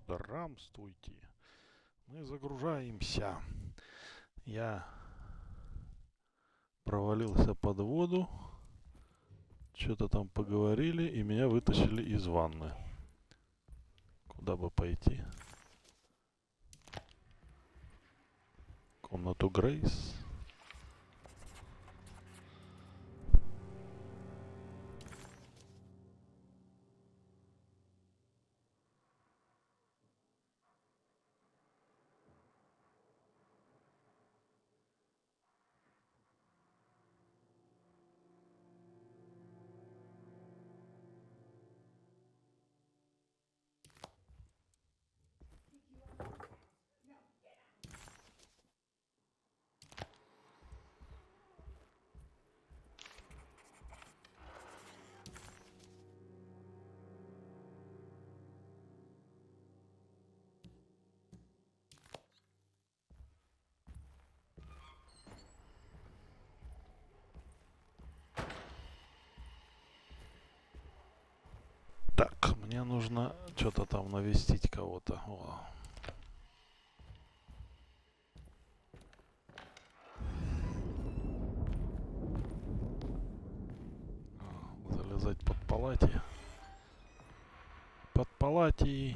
Здравствуйте. Мы загружаемся. Я провалился под воду. Что-то там поговорили, и меня вытащили из ванны. Куда бы пойти? Комнату Грейс. Так, мне нужно что-то там навестить кого-то. О. Залезать под палати. Под палати.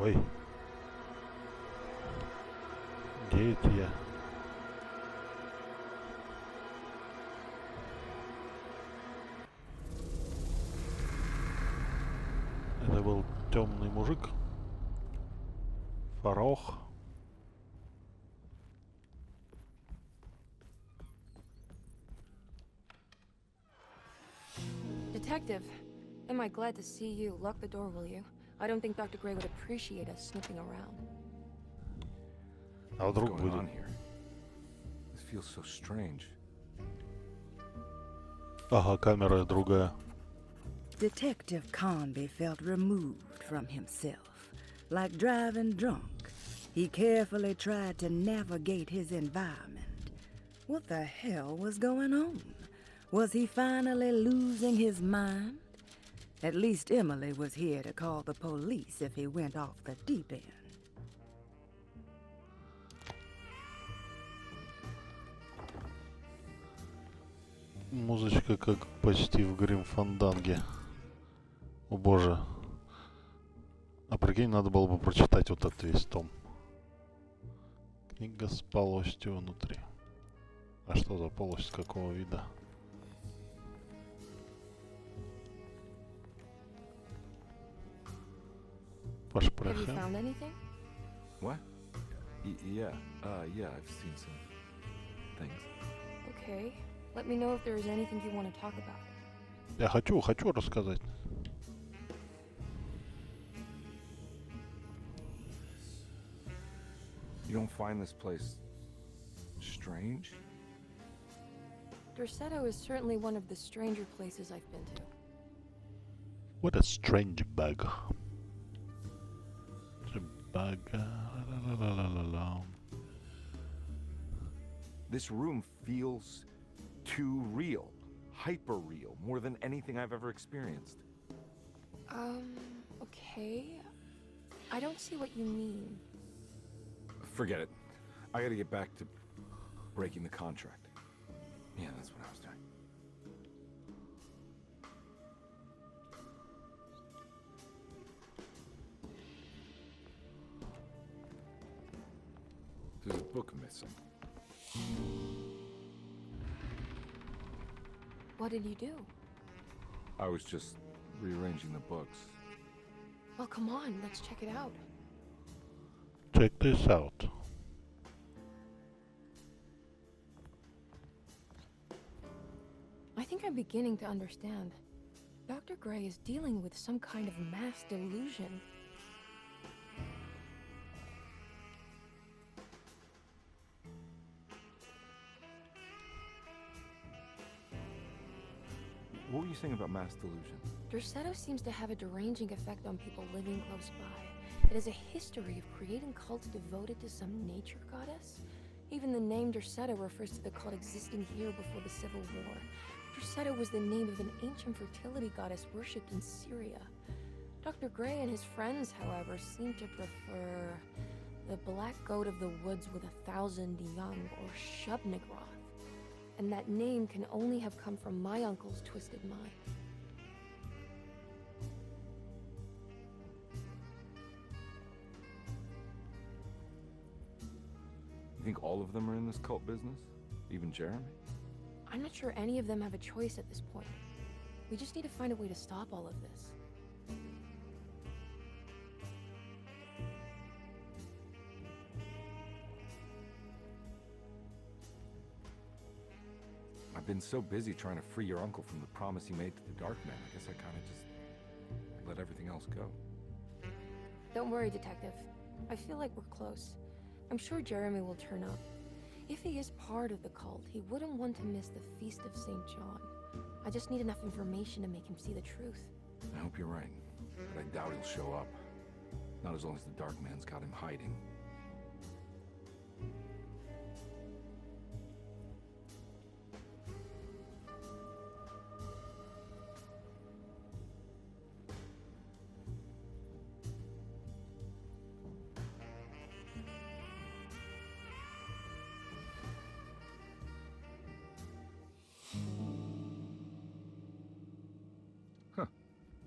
Ой. Где это я? Это был темный мужик. Фарох. Detective, am I glad to see you? Lock the door, will you? I don't think Dr. Gray would appreciate us snooping around. А What's вдруг going on будет? here? This feels so strange. Ага, камера другая. Detective Conby felt removed from himself. Like driving drunk, he carefully tried to navigate his environment. What the hell was going on? Was he finally losing his mind? At least Emily was here to call the police if he went off the deep end. Музычка как почти в Грим Фанданге. О боже. А прикинь, надо было бы прочитать вот этот весь том. Книга с полостью внутри. А что за полость, какого вида? Have you Пашпрехен. found anything? What? Yeah. Yeah, I've seen some things. Okay. Let me know if there is anything you want to talk about. Я хочу рассказать. You don't find this place strange? Dorsetto is certainly one of the stranger places I've been to. What a strange bug. It's a bug. La, la, la, la, la. This room feels too real. Hyper real. More than anything I've ever experienced. Okay. I don't see what you mean. Forget it. I gotta get back to breaking the contract. Yeah, that's what I was doing. There's a book missing. What did you do? I was just rearranging the books. Well, come on, let's check it out. Check this out. I think think I'm beginning to understand. Dr. Gray is dealing with some kind of mass delusion. What were you saying about mass delusion? Derceto seems to have a deranging effect on people living close by. It has a history of creating cults devoted to some nature goddess. Even the name Derceto refers to the cult existing here before the Civil War. Derceto was the name of an ancient fertility goddess worshipped in Syria. Dr. Gray and his friends, however, seem to prefer the black goat of the woods with 1,000 young, or Shub-Nigroth. And that name can only have come from my uncle's twisted mind. You think all of them are in this cult business? Even Jeremy? I'm not sure any of them have a choice at this point. We just need to find a way to stop all of this. I've been so busy trying to free your uncle from the promise he made to the Dark Man, I guess I kind of just let everything else go. Don't worry, Detective. I feel like we're close. I'm sure Jeremy will turn up. If he is part of the cult, he wouldn't want to miss the Feast of St. John. I just need enough information to make him see the truth. I hope you're right, but I doubt he'll show up. Not as long as the Dark Man's got him hiding.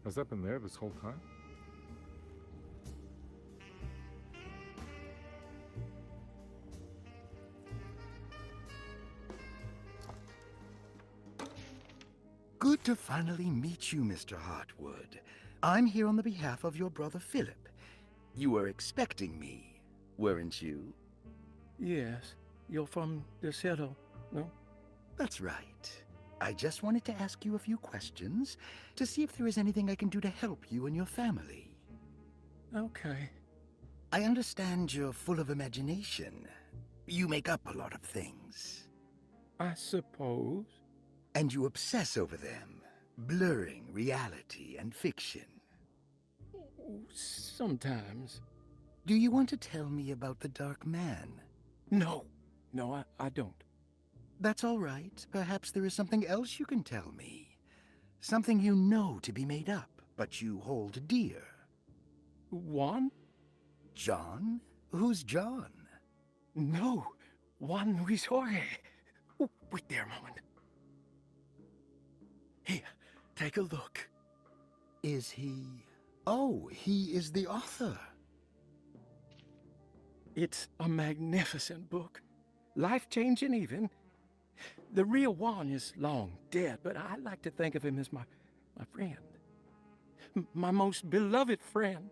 Has that been there this whole time? Good to finally meet you, Mr. Hartwood. I'm here on the behalf of your brother Philip. You were expecting me, weren't you? Yes, you're from Derceto, no? That's right. I just wanted to ask you a few questions to see if there is anything I can do to help you and your family. Okay. I understand you're full of imagination. You make up a lot of things. I suppose. And you obsess over them, blurring reality and fiction. Sometimes. Do you want to tell me about the Dark Man? No, I don't. That's all right. Perhaps there is something else you can tell me. Something you know to be made up, but you hold dear. Juan? John? Who's John? No, Juan Luis Jorge. Oh, wait there a moment. Here, take a look. Is he... Oh, he is the author. It's a magnificent book. Life-changing even. The real Juan is long dead, but I like to think of him as my friend. My most beloved friend.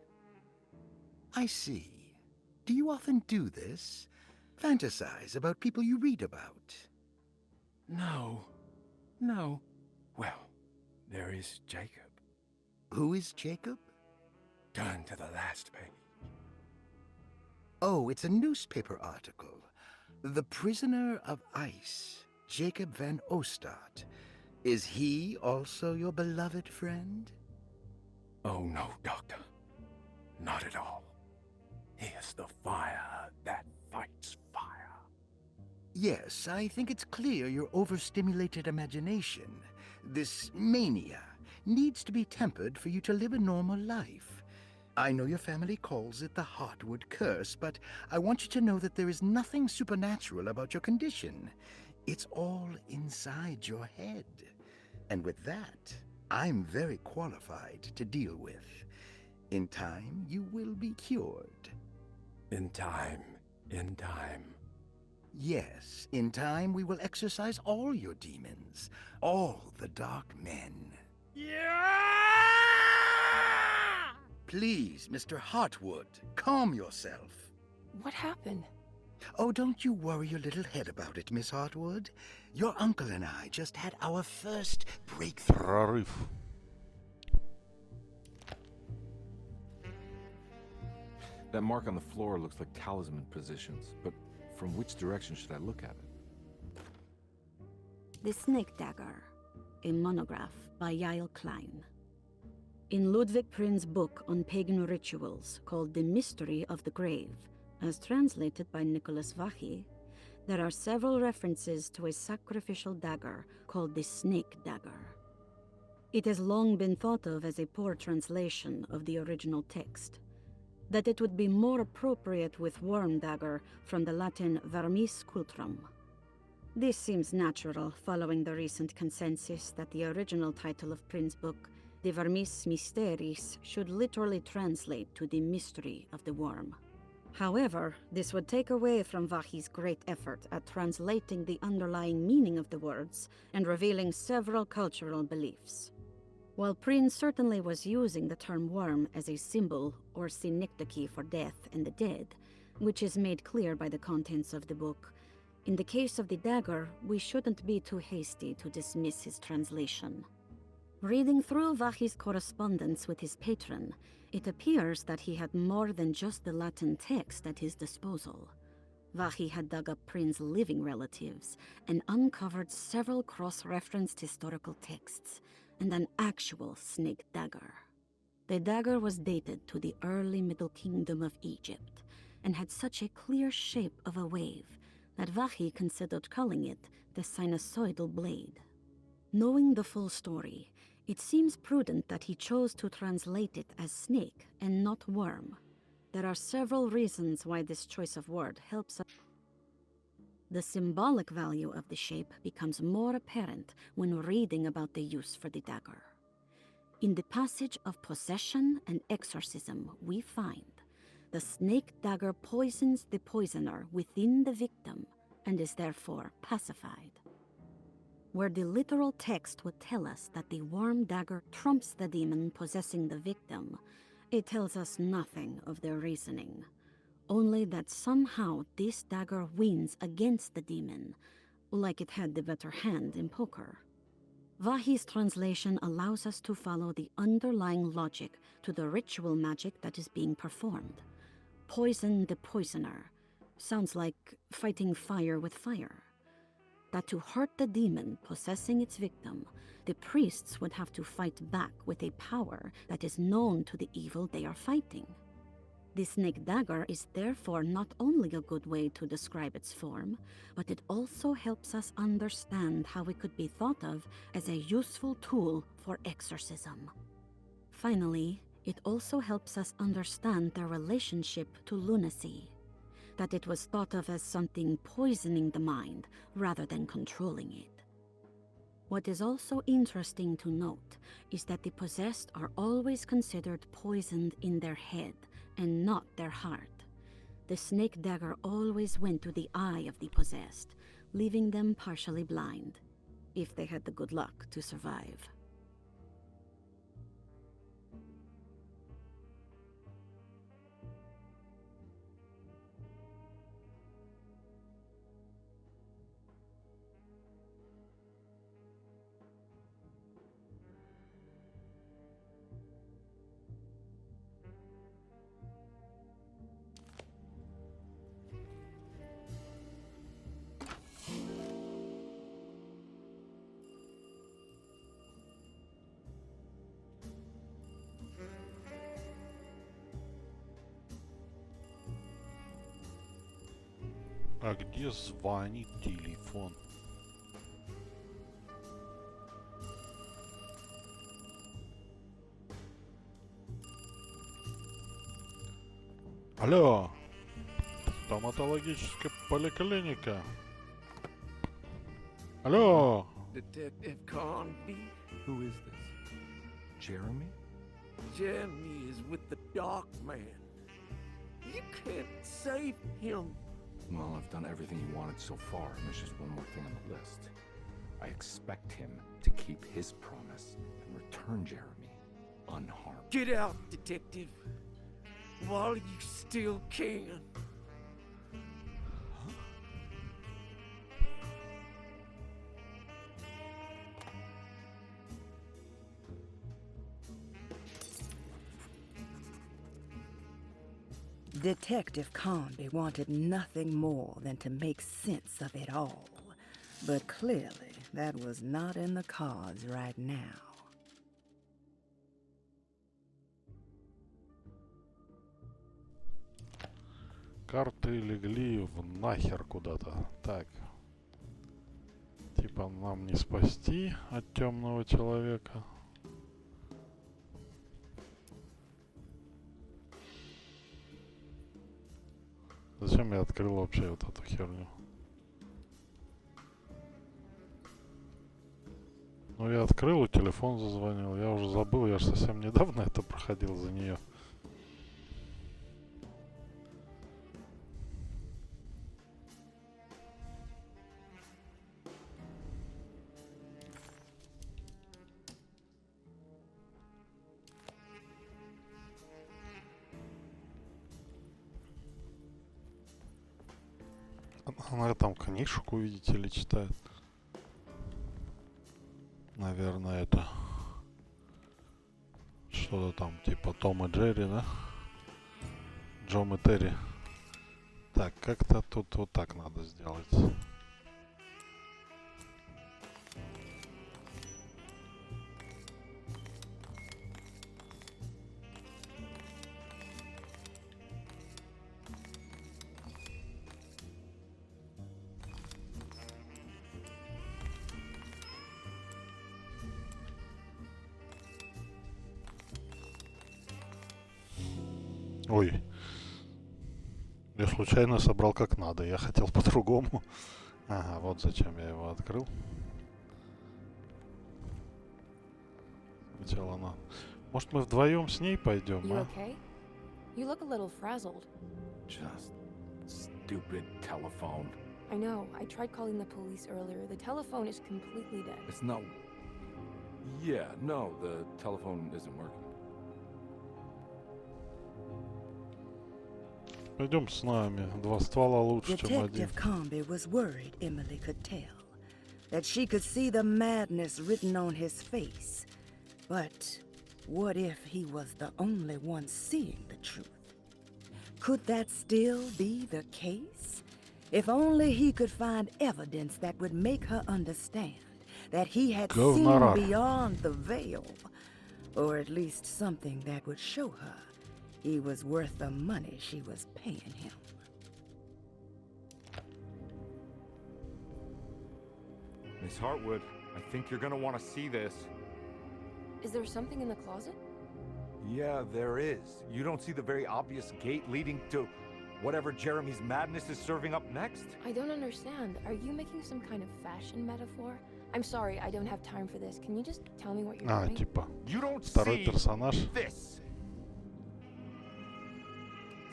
I see. Do you often do this? Fantasize about people you read about? No. Well, there is Jacob. Who is Jacob? Turn to the last page. Oh, it's a newspaper article. The Prisoner of Ice, Jacob van Ostad. Is he also your beloved friend? Oh, no, Doctor. Not at all. He is the fire that fights fire. Yes, I think it's clear your overstimulated imagination, this mania, needs to be tempered for you to live a normal life. I know your family calls it the Hartwood curse, but I want you to know that there is nothing supernatural about your condition. It's all inside your head. And with that, I'm very qualified to deal with. In time, you will be cured. In time. Yes, in time we will exorcise all your demons, all the dark men. Yeah! Please, Mr. Hartwood, calm yourself. What happened? Oh, don't you worry your little head about it, Miss Hartwood. Your uncle and I just had our first breakthrough. Прорыв. That mark on the floor looks like talisman positions, but from which direction should I look at it? The Snake Dagger, a monograph by Yael Klein. In Ludwig Prin's book on pagan rituals called The Mystery of the Grave, as translated by Nicholas Vachy, there are several references to a sacrificial dagger called the Snake Dagger. It has long been thought of as a poor translation of the original text, that it would be more appropriate with worm dagger from the Latin vermis cultrum. This seems natural following the recent consensus that the original title of Prin's book, De Vermis Mysteris, should literally translate to the mystery of the worm. However, this would take away from Vachy's great effort at translating the underlying meaning of the words and revealing several cultural beliefs. While Prin certainly was using the term worm as a symbol or synecdoche for death and the dead, which is made clear by the contents of the book, in the case of the dagger, we shouldn't be too hasty to dismiss his translation. Reading through Vachy's correspondence with his patron, it appears that he had more than just the Latin text at his disposal. Vachy had dug up Prin's living relatives and uncovered several cross-referenced historical texts and an actual snake dagger. The dagger was dated to the early Middle Kingdom of Egypt and had such a clear shape of a wave that Vachy considered calling it the sinusoidal blade. Knowing the full story, it seems prudent that he chose to translate it as snake and not worm. There are several reasons why this choice of word helps us. The symbolic value of the shape becomes more apparent when reading about the use for the dagger. In the passage of possession and exorcism, we find the snake dagger poisons the poisoner within the victim and is therefore pacified. Where the literal text would tell us that the worm dagger trumps the demon possessing the victim, it tells us nothing of their reasoning, only that somehow this dagger wins against the demon, like it had the better hand in poker. Vachy's translation allows us to follow the underlying logic to the ritual magic that is being performed. Poison the poisoner sounds like fighting fire with fire. That to hurt the demon possessing its victim, the priests would have to fight back with a power that is known to the evil they are fighting. The snake dagger is therefore not only a good way to describe its form, but it also helps us understand how it could be thought of as a useful tool for exorcism. Finally, it also helps us understand their relationship to lunacy, that it was thought of as something poisoning the mind rather than controlling it. What is also interesting to note is that the possessed are always considered poisoned in their head and not their heart. The snake dagger always went to the eye of the possessed, leaving them partially blind, if they had the good luck to survive. А где звонит телефон? Алло! Стоматологическая поликлиника. Алло! Detective Conby? Who is this? Jeremy? Jeremy is with the Dark Man. You can't save him. Well, I've done everything you wanted so far, and there's just one more thing on the list. I expect him to keep his promise and return Jeremy unharmed. Get out, Detective, while you still can. Detective Conby wanted nothing more than to make sense of it all. But clearly, that was not in the cards right now. Карты легли в нахер куда-то. Так. Типа нам не спасти от темного человека. Зачем я открыл вообще вот эту херню? Ну я открыл, и телефон зазвонил. Я уже забыл, я же совсем недавно это проходил за нее. Она там книжку, видите ли, читает. Наверное, это что-то там типа Том и Джерри, да? Джом и Терри. Так, как-то тут вот так надо сделать. Ой. Я случайно собрал как надо. Я хотел по-другому. Ага, вот зачем я его открыл. Сначала она... Может, мы вдвоем с ней пойдем, You а? okay? You look a little frazzled. Just stupid telephone. I know. I tried calling the police earlier. The telephone is completely dead. It's not... Yeah, no, the telephone isn't working. Пойдем с нами. Два ствола лучше, чем один. Detective Conby was worried Emily could tell, that she could see the madness written on his face. But what if he was the only one seeing the truth? Could that still be the case? If only he could find evidence that would make her understand that he had seen Говнорар. beyond the veil, or at least something that would show her he was worth the money she was paying him. Miss Hartwood, I think you're gonna want to see this. Is there something in the closet? Yeah, there is. You don't see the very obvious gate leading to whatever Jeremy's madness is serving up next? I don't understand. Are you making some kind of fashion metaphor? I'm sorry, I don't have time for this. Can you just tell me what you're А, doing? типа, You don't второй see персонаж this.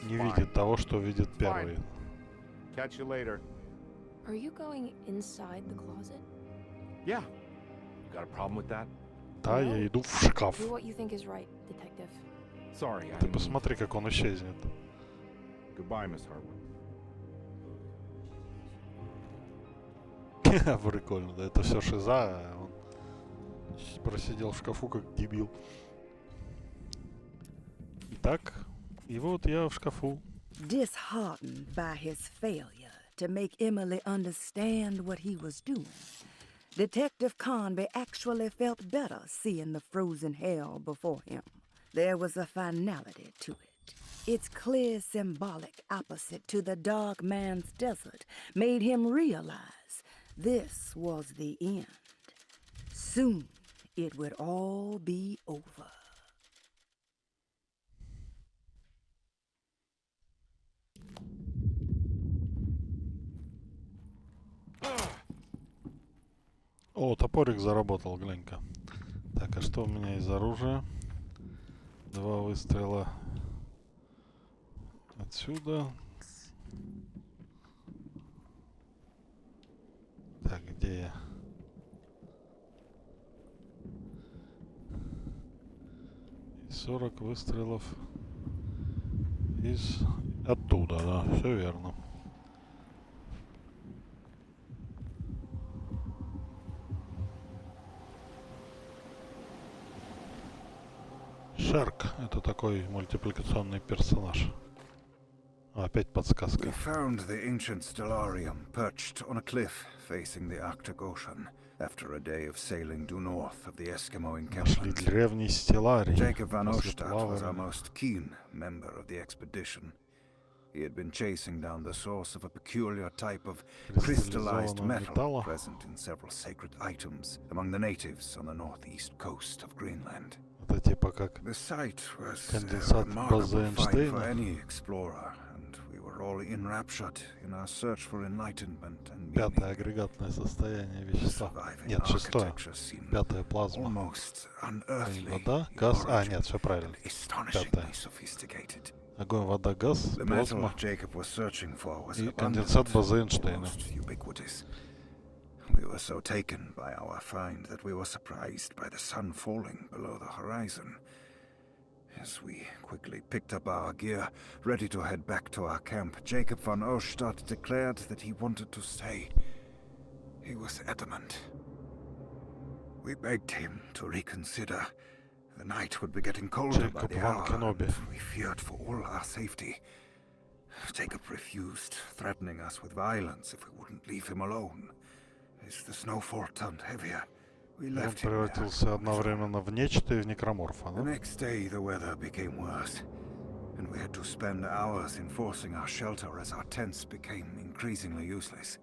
не видит того, что видит Fine. первый. Catch you later. Are you going inside the closet? Yeah. You got a problem with that? Да, я иду в шкаф. Do what you think is right, detective. Sorry, I Ты didn't mean посмотри, как он исчезнет. to. Goodbye, Miss Hartwood. Прикольно, да, это все шиза, а он просидел в шкафу как дебил. Итак, и вот я в шкафу. Disheartened by his failure to make Emily understand what he was doing, Detective Conby actually felt better seeing the frozen hell before him. There was a finality to it. Its clear symbolic opposite to the dark man's desert made him realize this was the end. Soon it would all be over. О, топорик заработал, глянь-ка. Так, а что у меня из оружия? 2 выстрела отсюда. Так, где я? И 40 выстрелов из оттуда, да, все верно. Шарк — это такой мультипликационный персонаж. Опять подсказка. We found the ancient stellarium perched on a cliff facing the Arctic Ocean after a day of sailing due north of the Eskimo Нашли encampment. древний стелларий. Jacob van После Ostadt was our плавания. most keen member of the expedition. He had been chasing down the source of a peculiar type of crystallized Кристаллизованного metal металла. present in several sacred items among the natives on the northeast coast of Greenland. Это типа как The site was конденсат a remarkable базы find for Эйнштейна. any explorer, and we were all enraptured in our search for enlightenment and Пятое meaning. агрегатное состояние The вещества. surviving Нет, шестое. architecture seemed Пятое плазма. almost unearthly Вода, in газ. А, origin нет, все правильно. and astonishingly Пятое. sophisticated. Огонь, вода, газ, The metal плазма Jacob was searching for was и abundant, конденсат базы Эйнштейна. almost ubiquitous. We were so taken by our find that we were surprised by the sun falling below the horizon. As we quickly picked up our gear, ready to head back to our camp, Jacob van Ostadt declared that he wanted to stay. He was adamant. We begged him to reconsider. The night would be getting colder by Jacob the van hour, Kenobi. and we feared for all our safety. Jacob refused, threatening us with violence if we wouldn't leave him alone. As the snowfall turned heavier, we Он left him there превратился on his own. одновременно в нечто и в некроморфа, The да? next day, the weather became worse, and we had to spend hours enforcing our shelter as our tents became increasingly useless.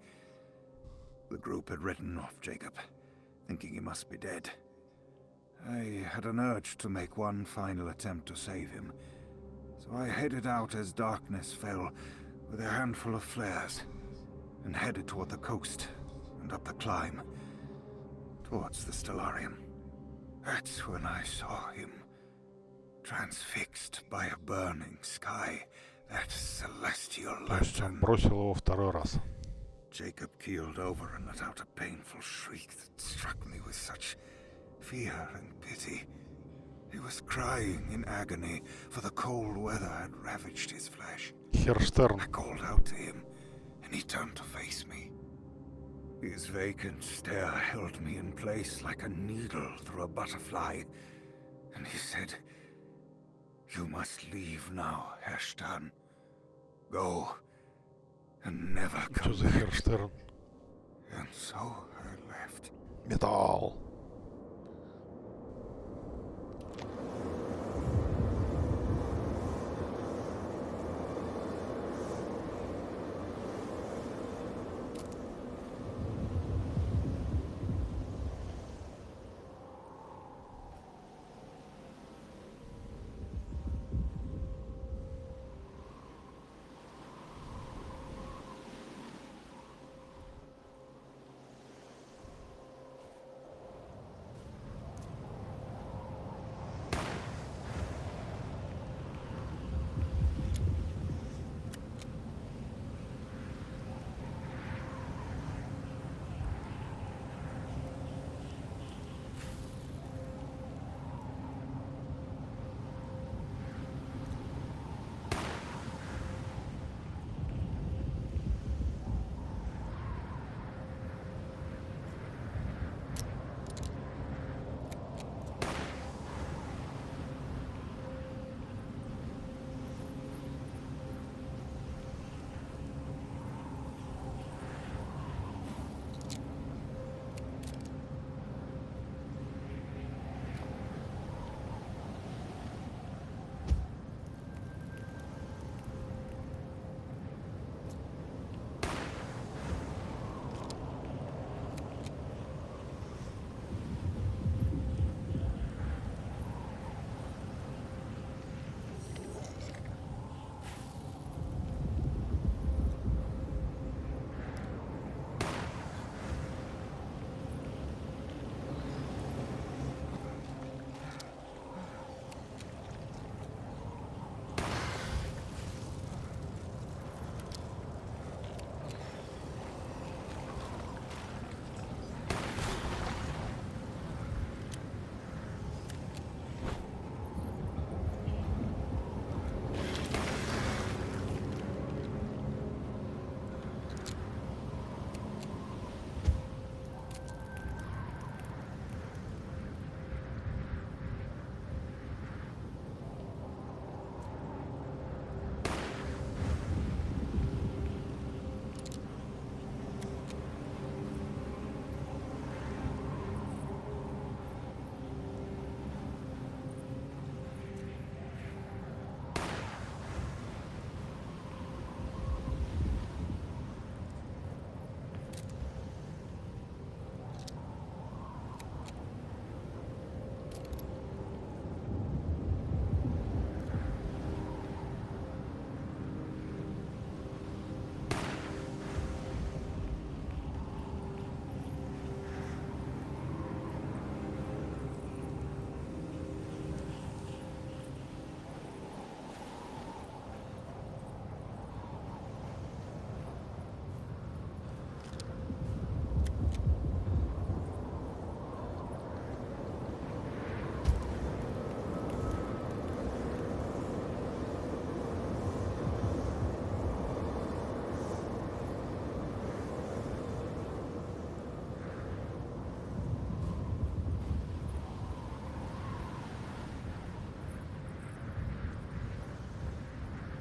The group had written off Jacob, thinking he must be dead. I had an urge to make one final attempt to save him, so I headed out as darkness fell with a handful of flares and headed toward the coast and up the climb towards the Stellarium. That's when I saw him, transfixed by a burning sky, that celestial То есть он lantern. бросил его второй раз. Jacob keeled over and let out a painful shriek that struck me with such fear and pity. He was crying in agony, for the cold weather had ravaged his flesh. Херштерн. I called out to him, and he turned to face me. His vacant stare held me in place like a needle through a butterfly, and he said, "You must leave now, Herr Stern. Go, and never Что come за back." Херштерн? And so I left. Металл.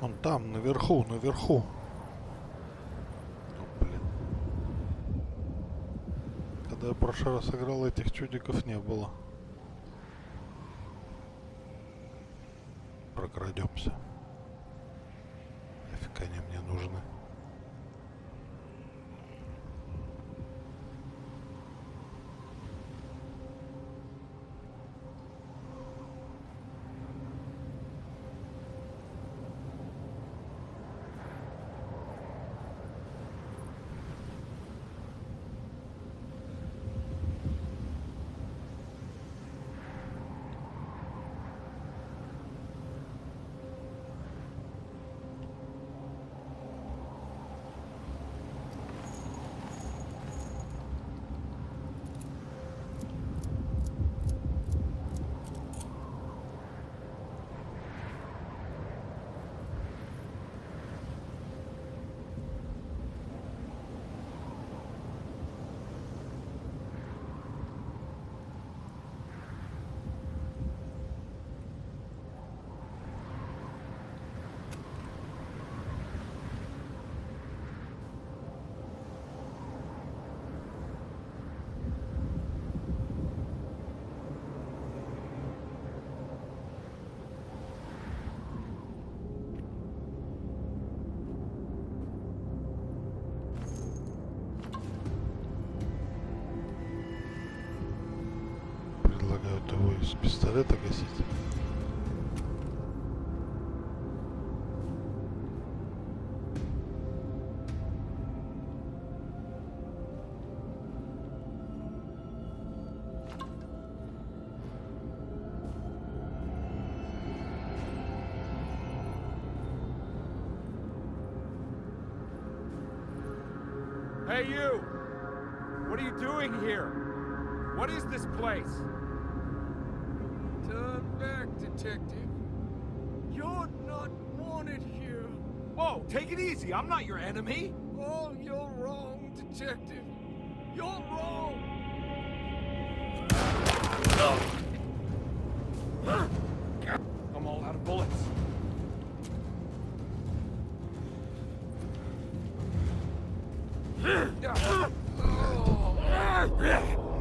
Он там, наверху, наверху. О, блин. Когда я в прошлый раз играл, этих чудиков не было. Прокрадемся. Нафиг они мне нужны. Предлагают его из пистолета гасить. Hey, you! What are you doing here? What is this place? Turn back, detective. You're not wanted here. Whoa, take it easy. I'm not your enemy. Oh, you're wrong, detective. You're wrong. I'm all out of bullets.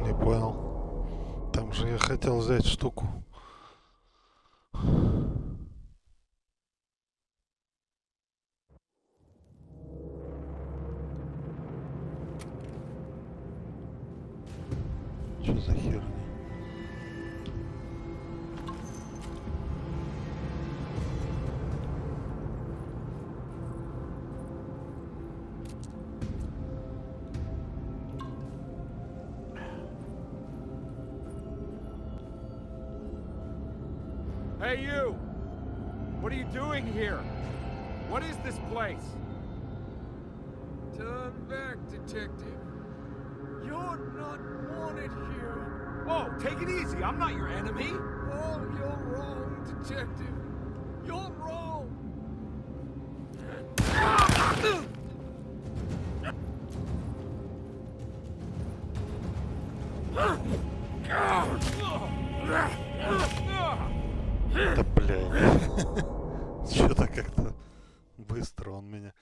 Не понял. Там же я хотел взять штуку. Что за херня? Hey, you! What are you doing here? What is this place? Turn back, detective. You're not wanted here. Whoa, take it easy. I'm not your enemy. Oh, you're wrong, detective. You're wrong. Да блядь. Что-то как-то быстро он меня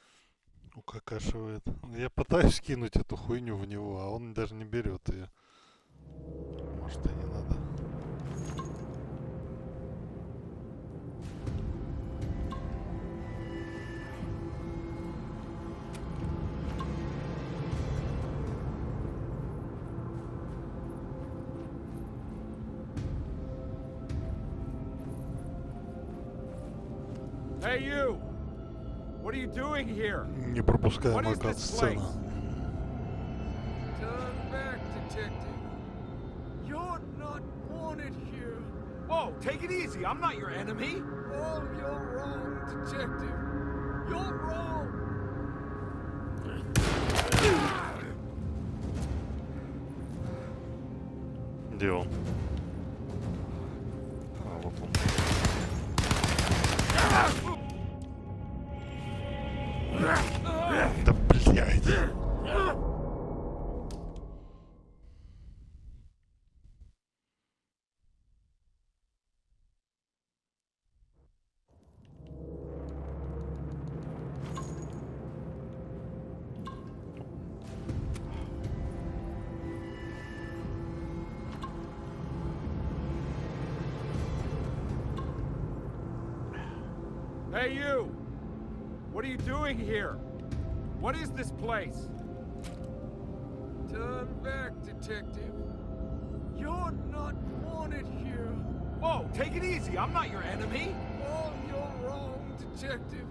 укакашивает. Я пытаюсь кинуть эту хуйню в него, а он даже не берет ее. Может, и не надо. Hey, you! What are you doing here? Непропускаемая кат-сцена. Turn back, detective. You're not wanted here. Whoa, take it easy. I'm not your enemy. Oh, you're wrong, detective. You're wrong. Где он? А, вот он. Да блядь. Hey, you! What are you doing here? What is this place? Turn back, detective. You're not wanted here. Whoa, take it easy. I'm not your enemy. Oh, you're wrong, detective.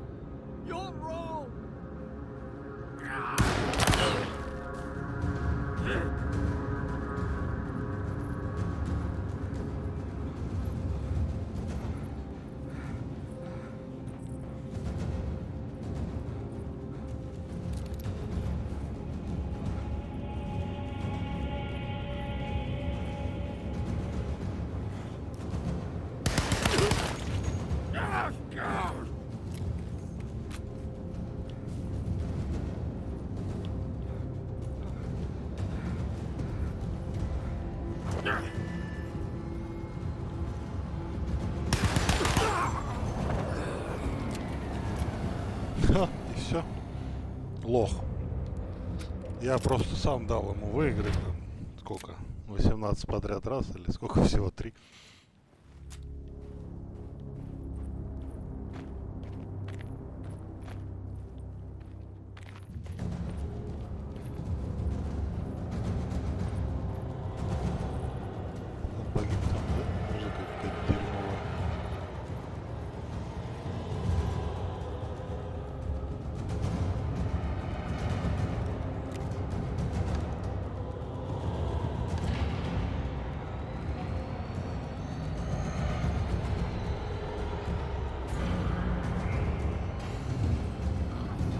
You're wrong. Ха, и все. Лох. Я просто сам дал ему выиграть. Там, сколько? 18 подряд раз или сколько всего? 3. Погиб там, да? Музыка какая-то дерьмовая.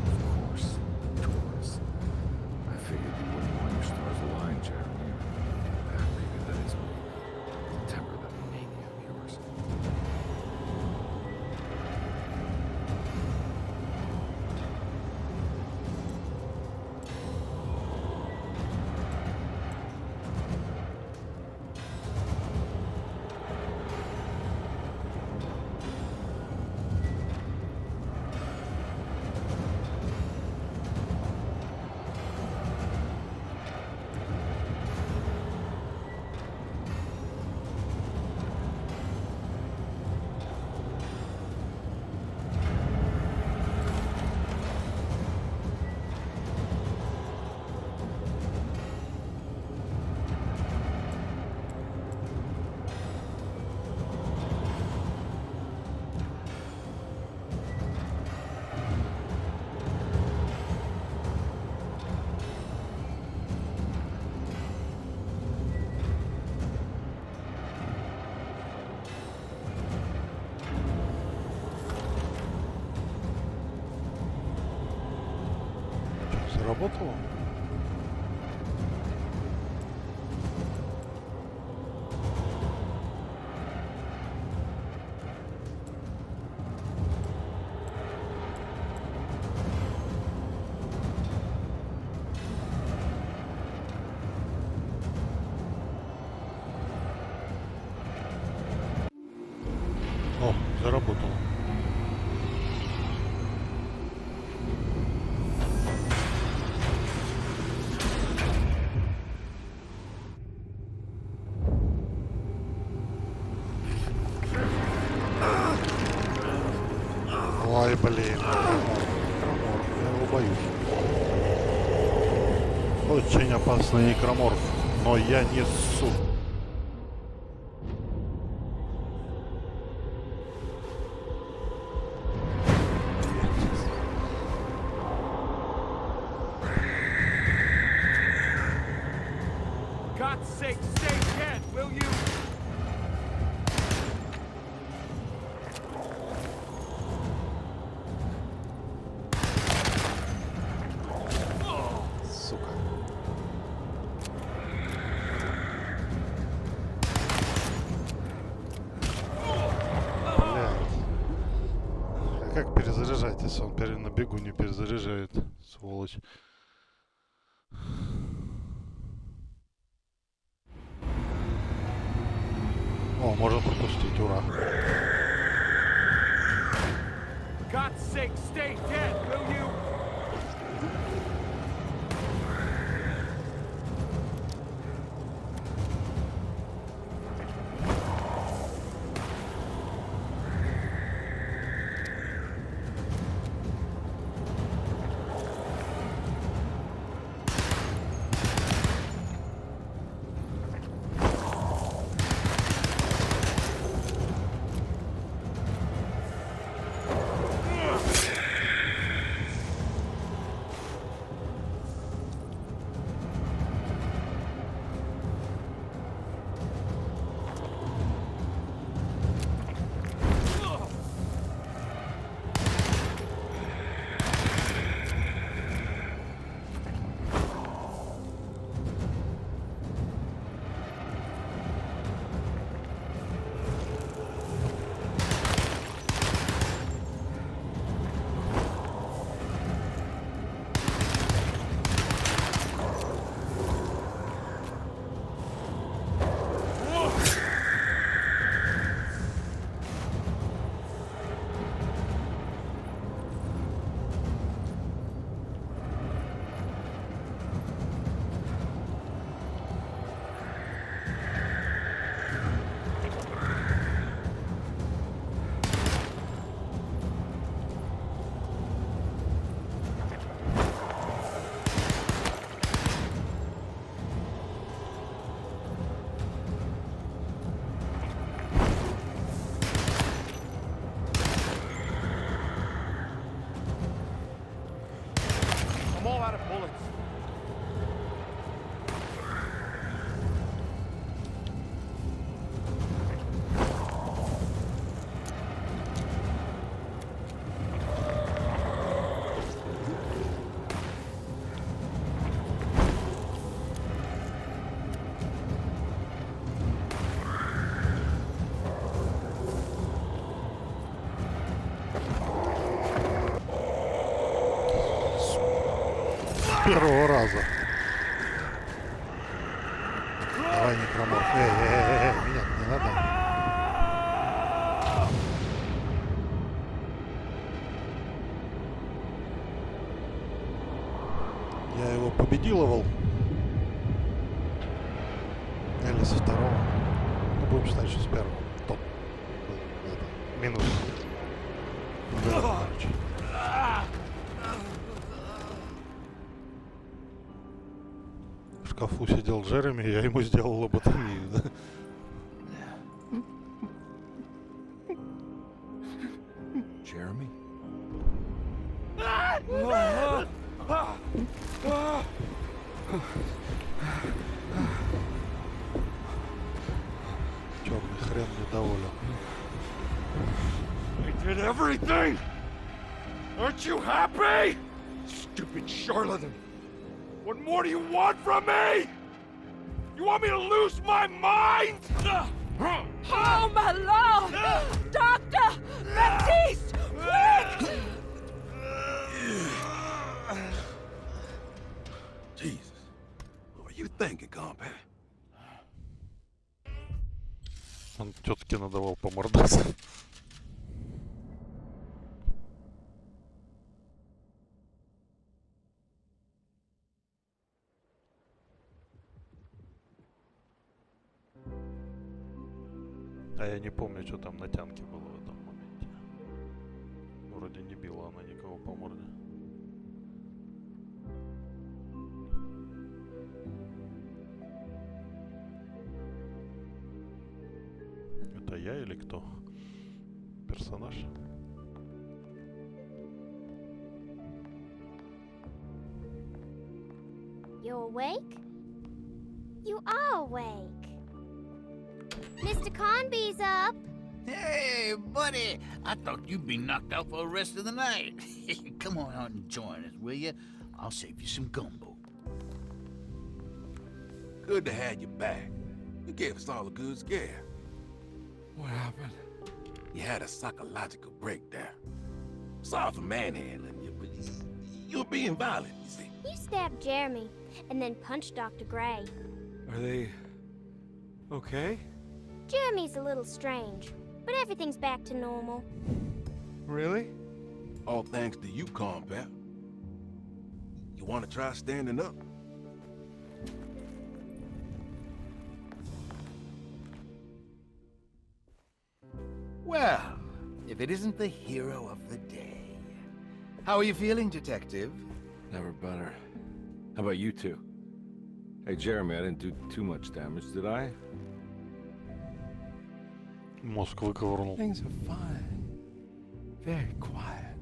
Of course. Tours. I figured you wouldn't want your stars aligned, Jeremy. Maybe that is me. Temper that mania of yours. Что, заработало? О, заработало. Ой, блин. Некроморф. Я его боюсь. Очень опасный некроморф. Но я несу. God's sake, stay dead, will you? Сука. Блядь. А как перезаряжать, если он на бегу не перезаряжает? Сволочь. О, можно пропустить, ура. God's sake, stay dead, will you? С первого раза. Давай, некроморф. Меня не надо. Я его победиловал. Или со второго. Ну, будем считать, что с первого. Топ. Это, минус. Да, короче. В шкафу сидел Джереми, я ему сделал лоботомию, да? Jeremy? Черный хрен недоволен. I did everything! Aren't you happy? Stupid charlatan! What more do you want from me? You want me to lose my mind? Oh, my lord! Doctor! Baptiste! Quick! Jesus. What are you thinking, compadre? Он тетке надавал помордаться. А я не помню, что там на тянке было в этом моменте. Вроде не била она никого по морде. Это я или кто? Персонаж? You awake? You are awake. Mr. Conby's up. Hey, buddy! I thought you'd be knocked out for the rest of the night. Come on out and join us, will you? I'll save you some gumbo. Good to have you back. You gave us all a good scare. What happened? You had a psychological breakdown. Sorry for manhandling you, but you were being violent, you see. You stabbed Jeremy and then punched Dr. Gray. Are they... okay? Jeremy's a little strange, but everything's back to normal. Really? All thanks to you, combat. You want to try standing up? Well, if it isn't the hero of the day. How are you feeling, Detective? Never better. How about you two? Hey, Jeremy, I didn't do too much damage, did I? Мозг выковырнул. Things are fine. Very quiet.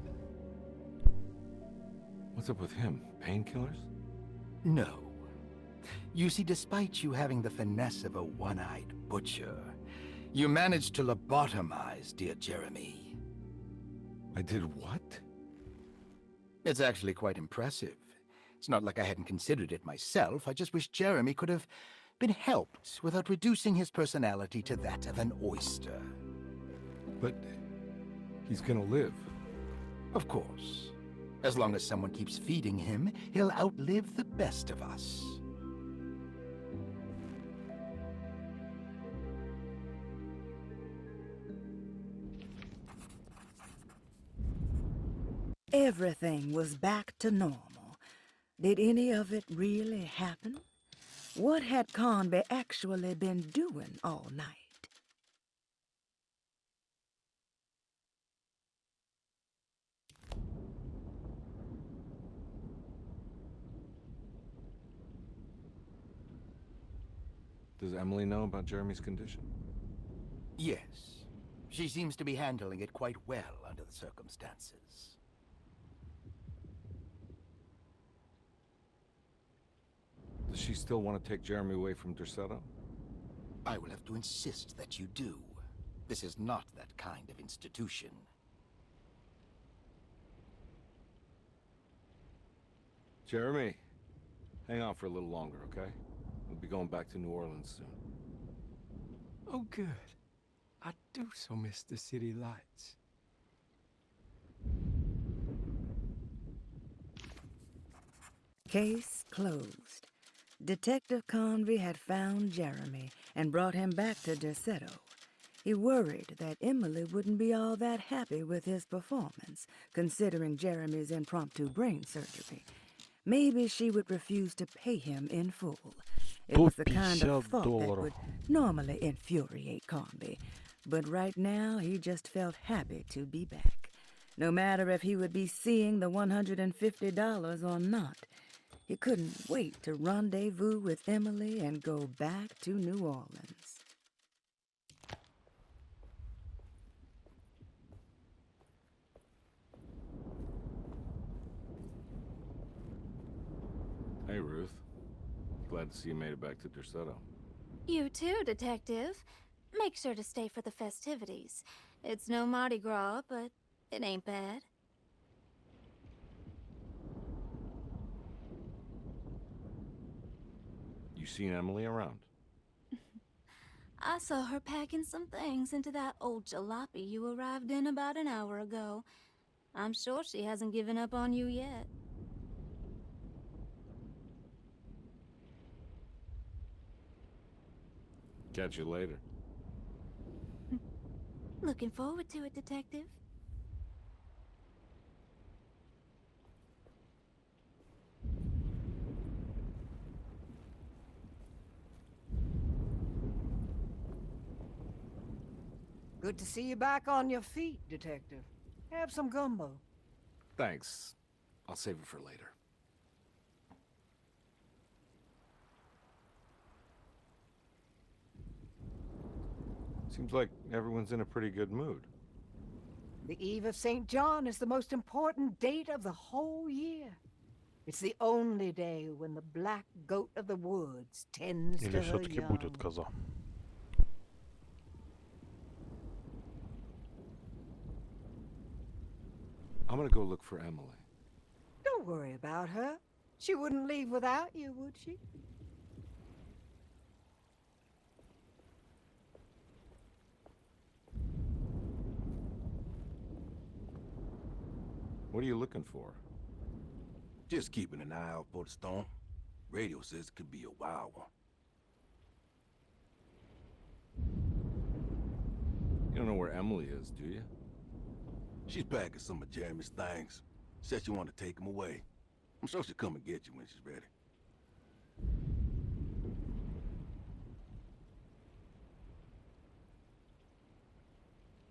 What's up with him? Painkillers? No. You see, despite you having the finesse of a one-eyed butcher, you managed to lobotomize dear Jeremy. I did what? It's actually quite impressive. It's not like I hadn't considered it myself. I just wish Jeremy could have been helped without reducing his personality to that of an oyster. But he's gonna live. Of course. As long as someone keeps feeding him, he'll outlive the best of us. Everything was back to normal. Did any of it really happen? What had Conby actually been doing all night? Does Emily know about Jeremy's condition? Yes. She seems to be handling it quite well under the circumstances. Does she still want to take Jeremy away from Derceto? I will have to insist that you do. This is not that kind of institution. Jeremy, hang on for a little longer, okay? We'll be going back to New Orleans soon. Oh, good. I do so miss the city lights. Case closed. Detective Convey had found Jeremy and brought him back to Derceto. He worried that Emily wouldn't be all that happy with his performance, considering Jeremy's impromptu brain surgery. Maybe she would refuse to pay him in full. It was the kind of thought that would normally infuriate Convey, but right now he just felt happy to be back. No matter if he would be seeing the $150 or not, he couldn't wait to rendezvous with Emily and go back to New Orleans. Hey, Ruth. Glad to see you made it back to Derceto. You too, Detective. Make sure to stay for the festivities. It's no Mardi Gras, but it ain't bad. You seen Emily around? I saw her packing some things into that old jalopy you arrived in about an hour ago. I'm sure she hasn't given up on you yet. Catch you later. Looking forward to it, Detective. Good to see you back on your feet, Detective. Have some gumbo. Thanks. I'll save it for later. Seems like everyone's in a pretty good mood. The Eve of St. John is the most important date of the whole year. It's the only day when the black goat of the woods tends Или to her все-таки young. будет коза? I'm gonna go look for Emily. Don't worry about her. She wouldn't leave without you, would she? What are you looking for? Just keeping an eye out for the storm. Radio says it could be a wild one. You don't know where Emily is, do you? She's packing some of Jeremy's things. Said she wanted to take them away. I'm sure she'll come and get you when she's ready.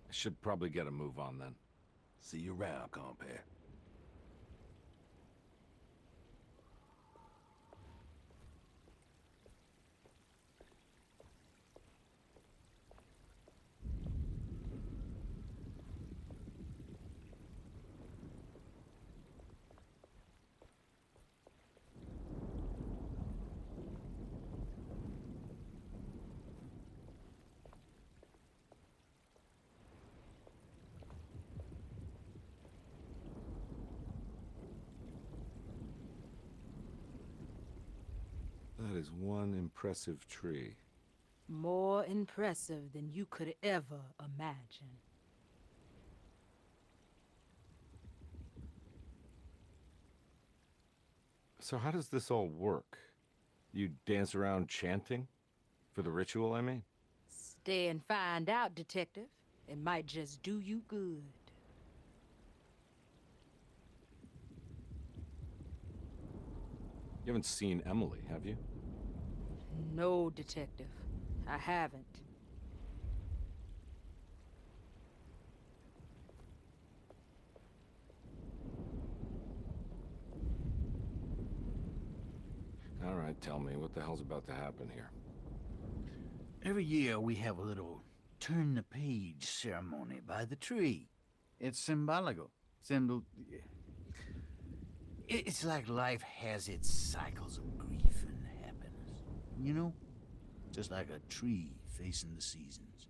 I should probably get a move on then. See you around, compare. That is one impressive tree. More impressive than you could ever imagine. So how does this all work? You dance around chanting? For the ritual, I mean? Stay and find out, Detective. It might just do you good. You haven't seen Emily, have you? No, Detective. I haven't. All right, tell me, what the hell's about to happen here? Every year we have a little turn the page ceremony by the tree. It's symbolical. It's like life has its cycles of grief and happiness. You know? Just like a tree facing the seasons.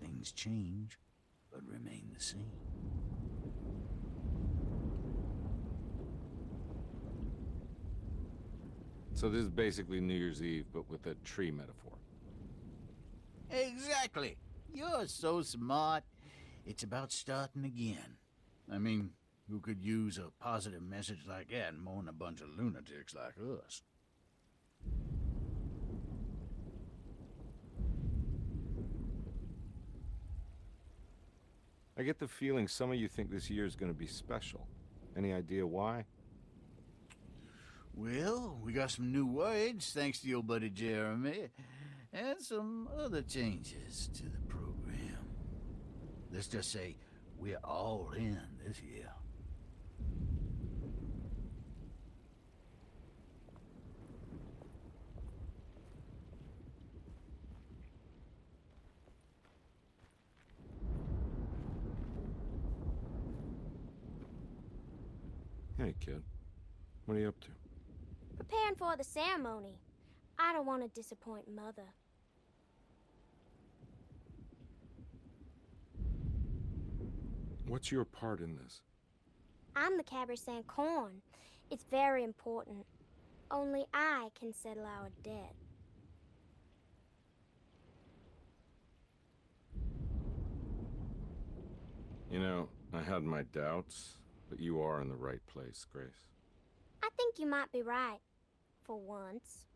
Things change, but remain the same. So this is basically New Year's Eve, but with a tree metaphor. Exactly. You're so smart. It's about starting again. I mean, who could use a positive message like that more than a bunch of lunatics like us. I get the feeling some of you think this year is going to be special. Any idea why? Well, we got some new words, thanks to your buddy Jeremy, and some other changes to the program. Let's just say we're all in this year. Hey, kid. What are you up to? Preparing for the ceremony. I don't want to disappoint Mother. What's your part in this? I'm the Cabernet Corn. It's very important. Only I can settle our debt. You know, I had my doubts, but you are in the right place, Grace. I think you might be right. For once.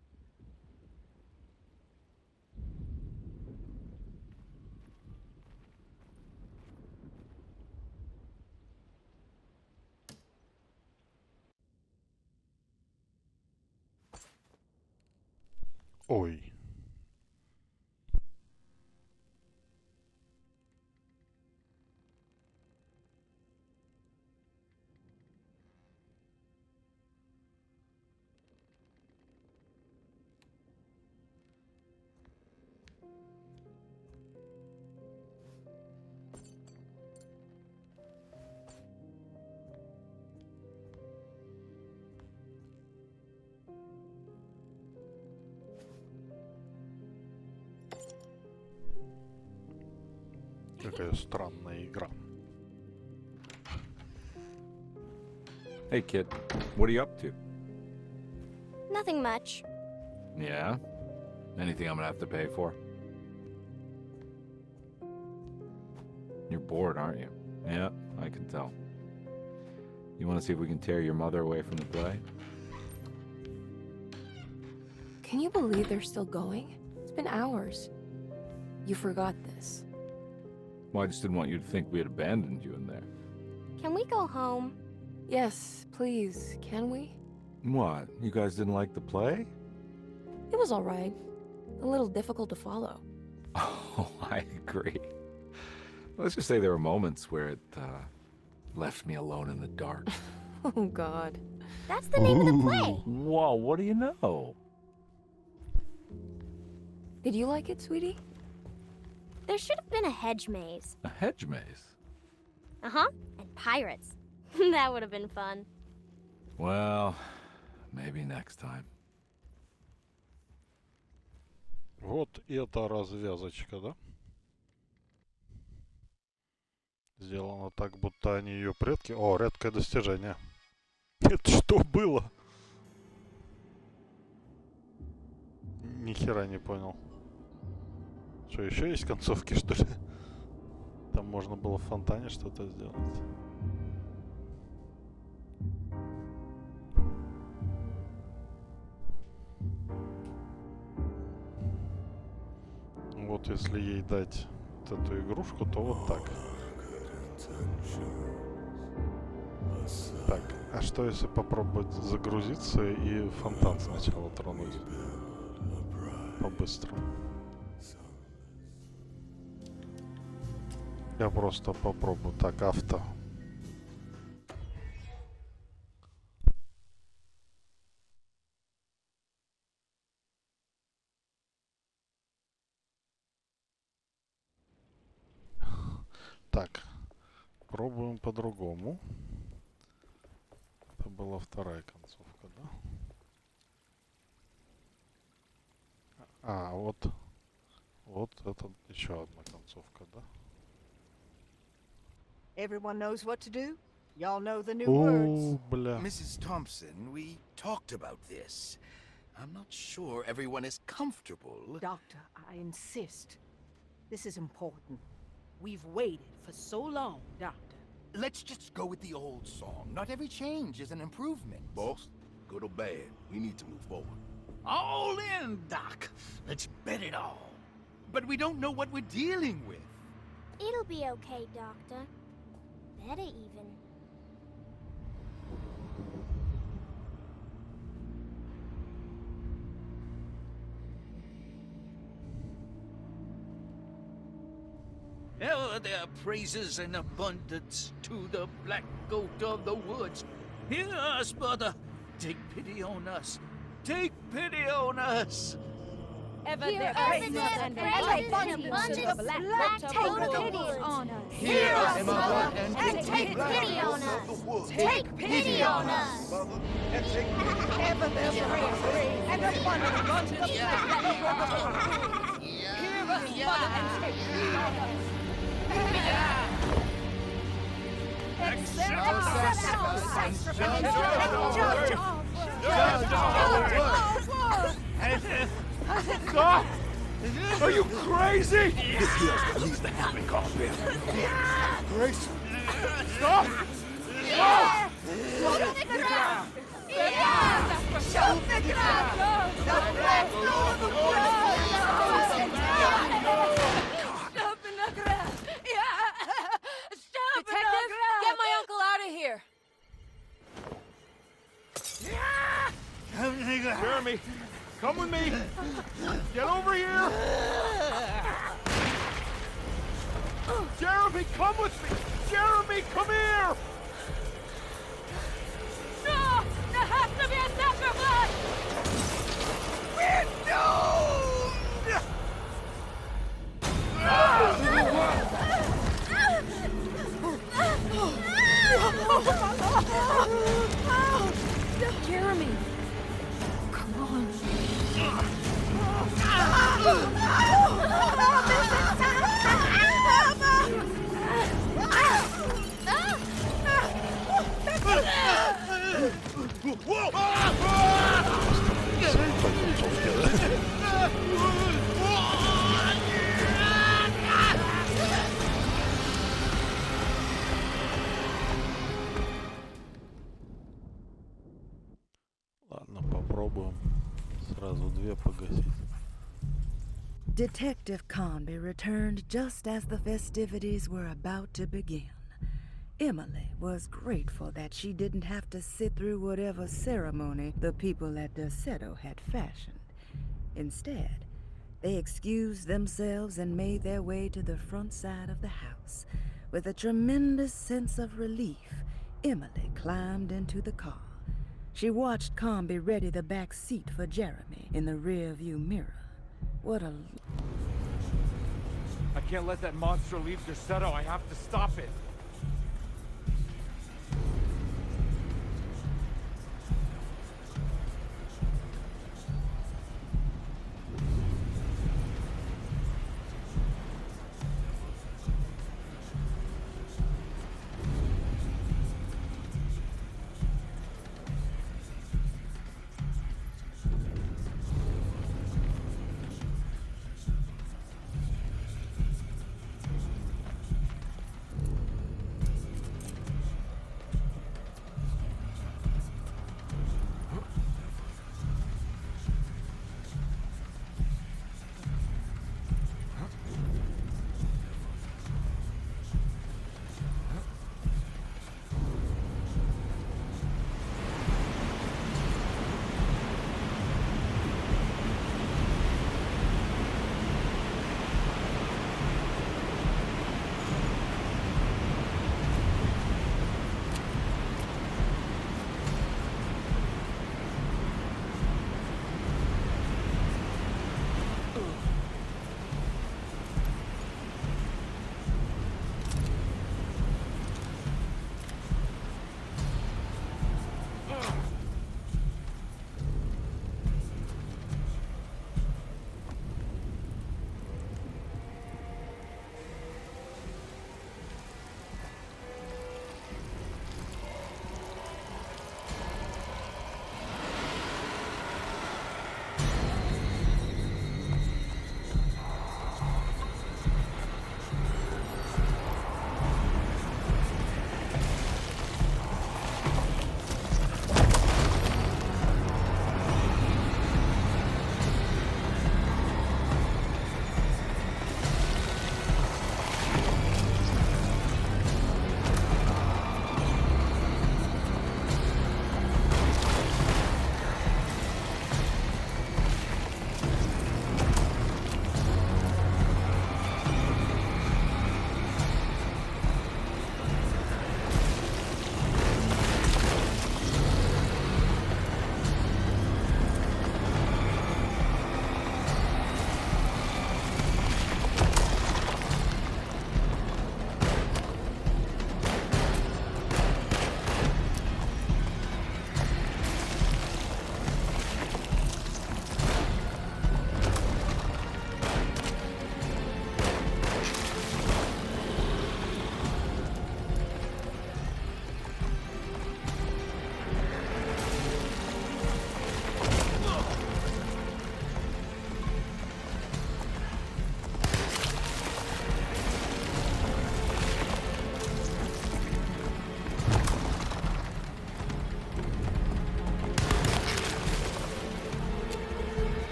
Ой. Какая странная игра. Hey, kid. What are you up to? Nothing much. Yeah? Anything I'm gonna have to pay for? You're bored, aren't you? Yeah, I can tell. You want to see if we can tear your mother away from the play? Can you believe they're still going? It's been hours. You forgot this. Well, I just didn't want you to think we had abandoned you in there. Can we go home? Yes, please. Can we? What? You guys didn't like the play? It was all right. A little difficult to follow. Oh, I agree. Let's just say there were moments where it left me alone in the dark. Oh, God. That's the name of the play. Whoa, what do you know? Did you like it, sweetie? There should have been a hedge maze. A hedge maze? Uh-huh. And pirates. That would have been fun. Well, maybe next time. Вот это развязочка, да? Сделано так, будто они ее предки. О, редкое достижение. Это что было? Ни хера не понял. Что, еще есть концовки, что ли? Там можно было в фонтане что-то сделать. Вот если ей дать вот эту игрушку, то вот так. Так, а что если попробовать загрузиться и фонтан сначала тронуть? По-быстрому. Я просто попробую. Так, авто. Так, пробуем по-другому. Это была вторая концовка, да? А, вот это еще одна концовка, да? Everyone knows what to do? Y'all know the new О, words. бля. Mrs. Thompson, we talked about this. I'm not sure everyone is comfortable. Doctor, I insist. This is important. We've waited for so long, Doctor. Let's just go with the old song. Not every change is an improvement. Boss, good or bad, we need to move forward. All in, Doc. Let's bet it all. But we don't know what we're dealing with. It'll be okay, Doctor. Better even. Oh, there are praises and abundance to the black goat of the woods. Hear us, brother. Take pity on us. Take pity on us. Ever Hear there us, praises mother, and and abundance to the black goat of take the pity woods. on us. Hear us, mother, and and take pity on us. Take pity on us. Mother, and take pity. Ever there's praise and abundance unto the black goat of the woods. Hear us, mother, and take pity on us. Accept our sacrifice. Stop! Are you crazy? This here's what needs to happen, Carl. Grace! Stop! Stop! Shoot the ground! Shoot the ground! The black goat of the woods! Stop in the ground! Stop in the ground! Get my uncle out of here! Jeremy, come with me! Get over here! Jeremy, come with me! Jeremy, come here! No! There has to be a sacrifice! We're doomed! Jeremy! Come on. Ладно, попробуем сразу две погасить. Detective Conby returned just as the festivities were about to begin. Emily was grateful that she didn't have to sit through whatever ceremony the people at Derceto had fashioned. Instead, they excused themselves and made their way to the front side of the house. With a tremendous sense of relief, Emily climbed into the car. She watched Conby ready the back seat for Jeremy in the rearview mirror. What a... I can't let that monster leave Derceto. I have to stop it.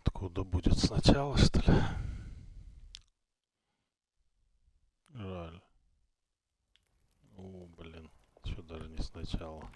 Откуда будет сначала, что ли? Жаль. О, блин. Что даже не сначала.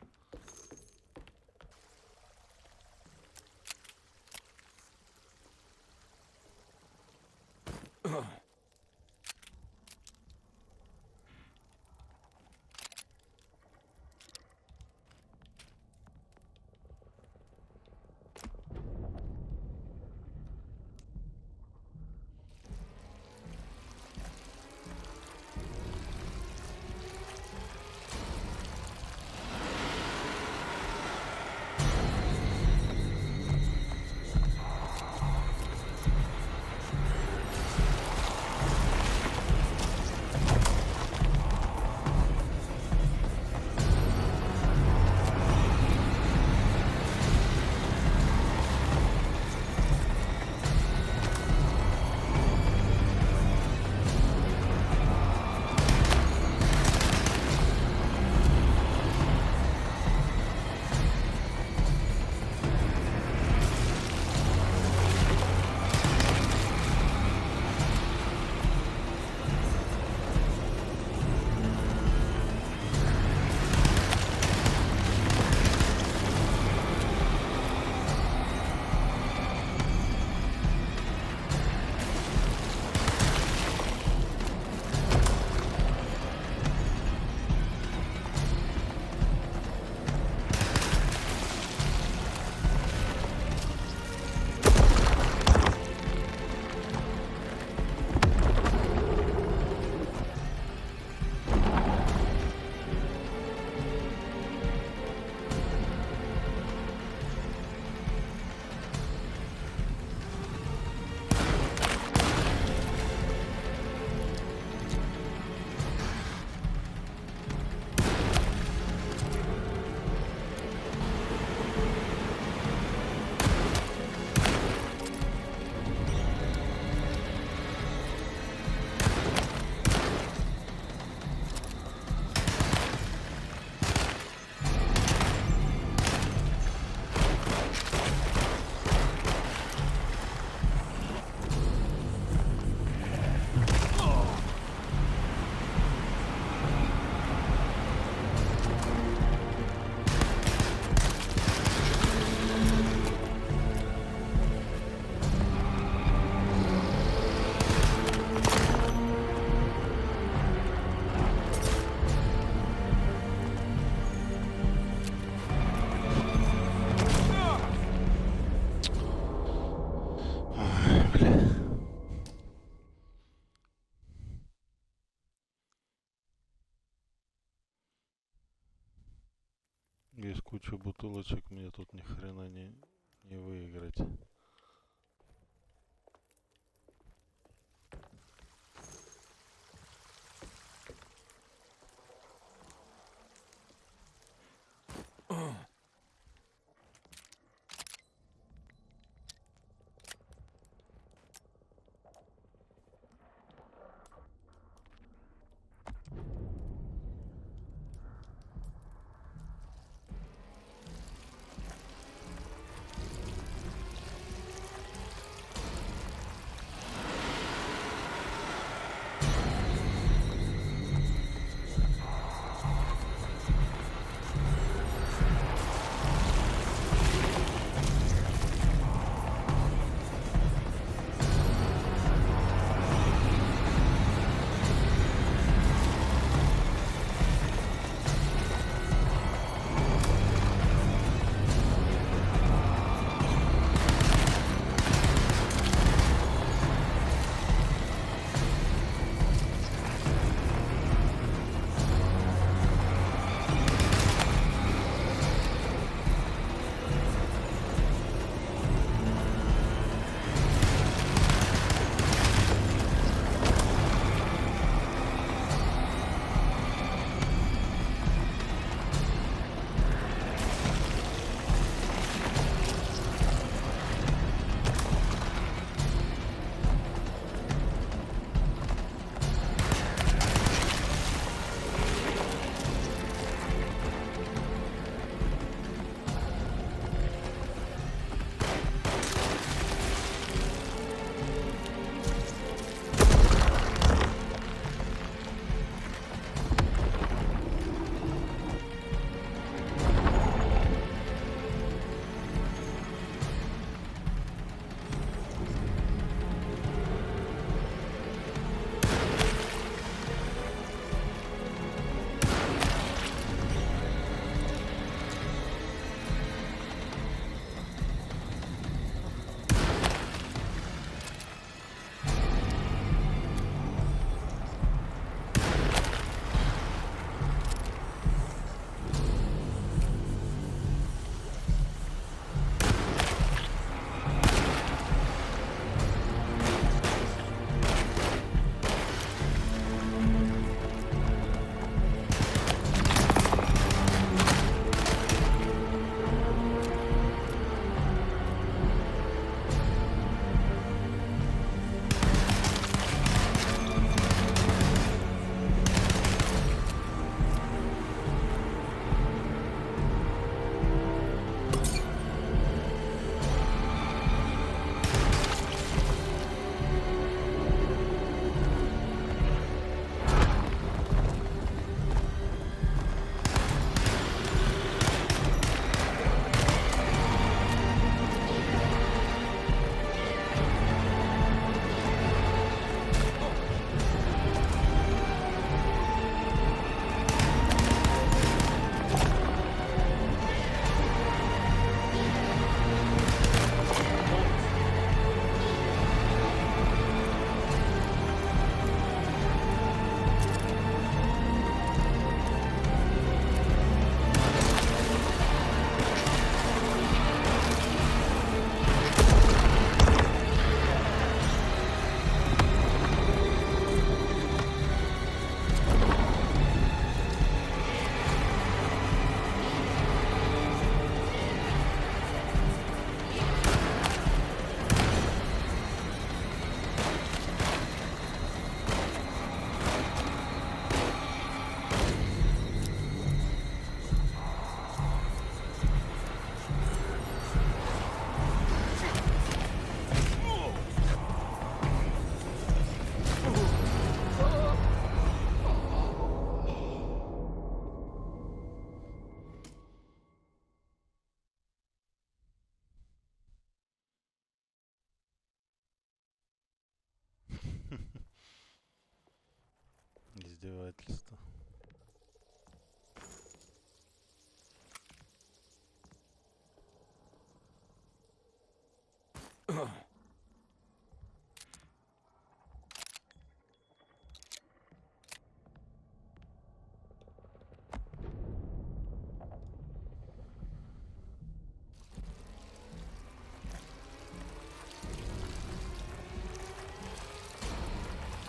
Есть куча бутылочек, мне тут ни хрена не выиграть. издевательство.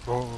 О.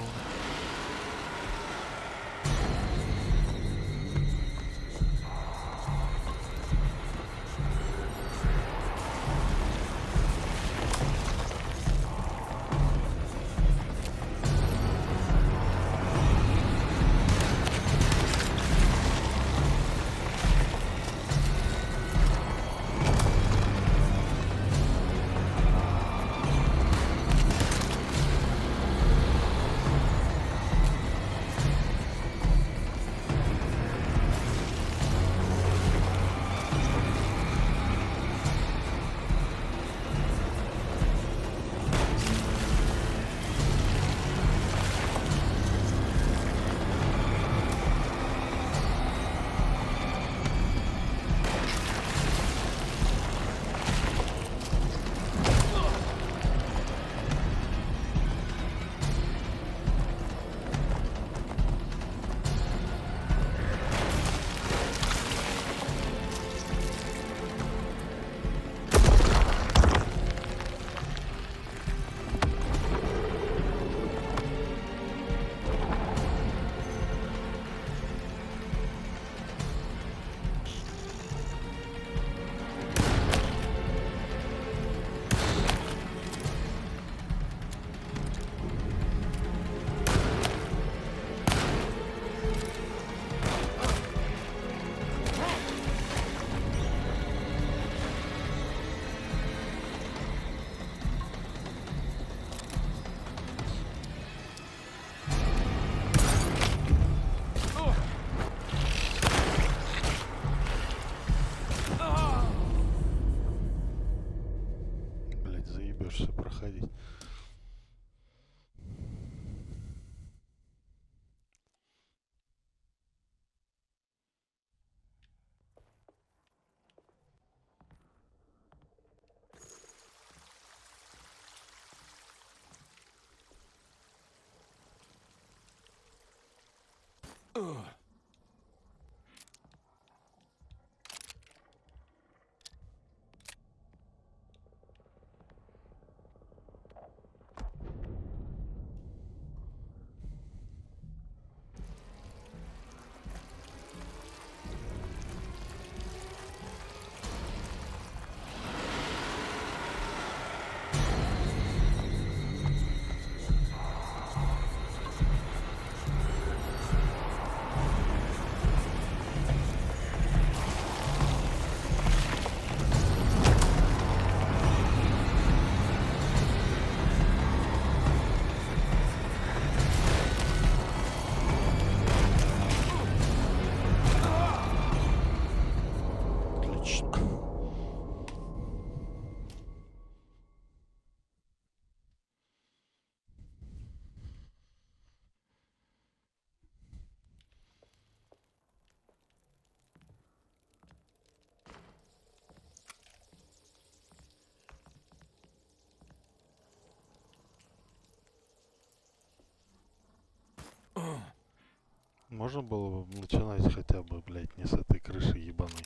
Блять, заебешься проходить. Можно было бы начинать хотя бы, блядь, не с этой крыши ебаной.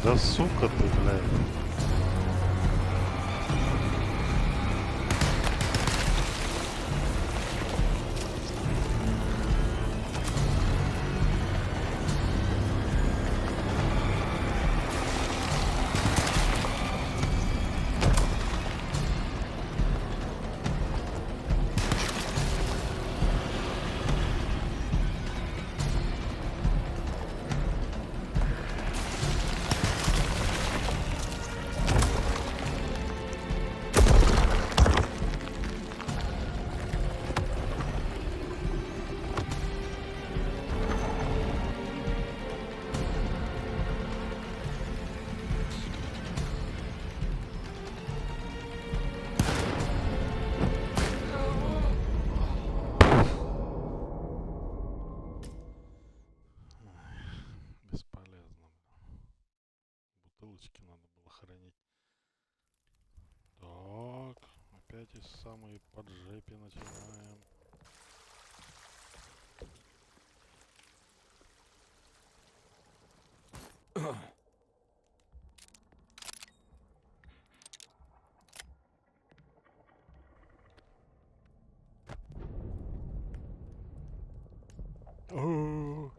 Да сука ты, блядь. бутылочки надо было хранить. Так, опять из самой поджепи начинаем. О,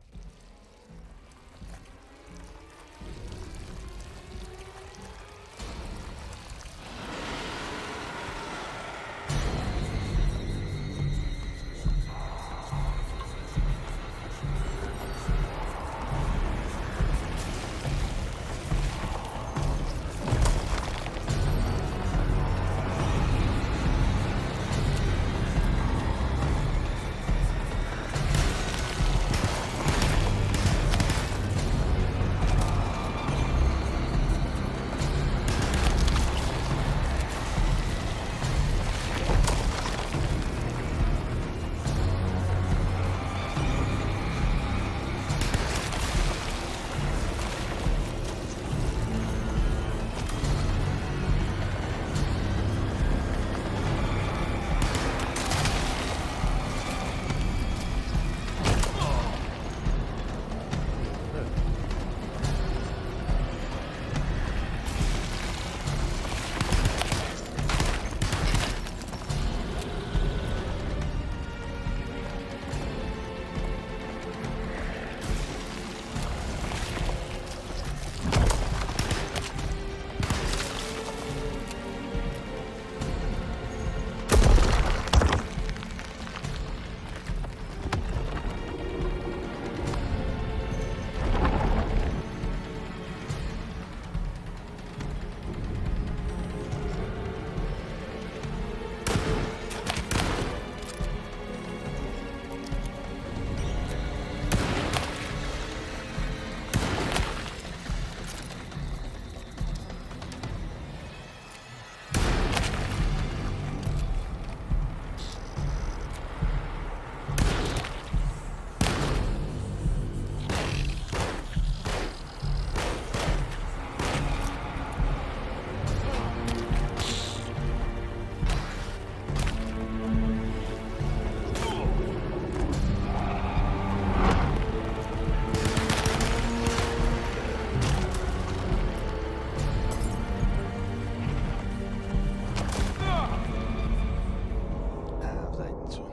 в задницу.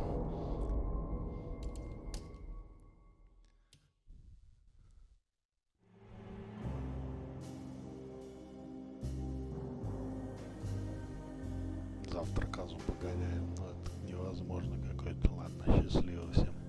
Завтра казу погоняем, но это невозможно какой-то. Ладно, счастливо всем.